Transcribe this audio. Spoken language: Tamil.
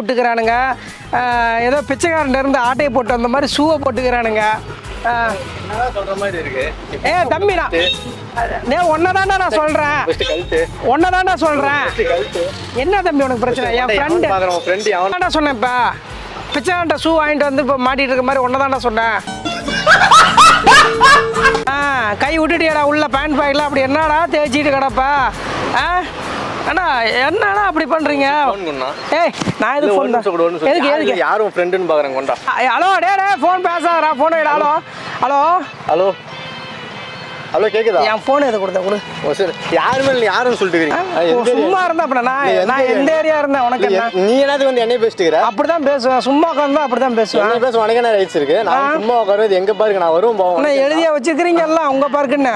போட்டுக்கிறானுங்க. ஏதோ பிச்சைக்காரன் இருந்து ஆட்டையை போட்டு அந்த மாதிரி ஷூவை போட்டுக்கிறானுங்க. தம்பிடா ஒன்னதான்டா நான் சொல்றேன், ஒன்னதான்டா சொல்றேன். என்ன தம்பி உனக்கு பிரச்சனை? என் ஃப்ரெண்டு சொன்னேன். இப்ப பிச்சைக்காரன் ஷூ வாங்கிட்டு வந்து இப்போ மாட்டிட்டு இருக்க மாதிரி ஒன்னதான்டா சொன்னேன். கை விட்டுட்டியாடா உள்ள பேண்ட் பேக்ல, அப்படி என்னடா தேய்ச்சிட்டு கிடப்பா? அண்ணா என்னடா அப்படி பண்றீங்க? ஏய் நான் எதுக்கு ஃபோன் எதுக்கு எதுக்கு யாரும் ஃப்ரெண்டுன்னு பாக்குறேன் கொண்டா. ஹலோ டேய் ஃபோன் பேசாதடா, ஃபோன் எடு. ஹலோ ஹலோ ஹலோ ஹலோ கேக்குதா? என் ஃபோன் எது கொடுத்த கொடு. ஓ சரி, யாருமே யாருன்னு சொல்லிட்டு இருக்கீங்க? சும்மா இருந்தா அப்ப நான் எந்த ஏரியா இருந்தேன் உனக்கு என்ன? நீ என்னது வந்து என்னைய பேசிட்டுக்கிற? அப்படிதான் பேசுவேன், சும்மா உட்கார்ந்தா அப்படிதான் பேசுவேன். என்ன பேச உனக்கு என்ன ரைட்ஸ் இருக்கு? நான் சும்மா உட்கார்றது எங்க பாருக்கு நான் வருவோம் போவோம். எழுதியா வச்சிருக்கீங்க எல்லாம் உங்க பார்க்குன்னு.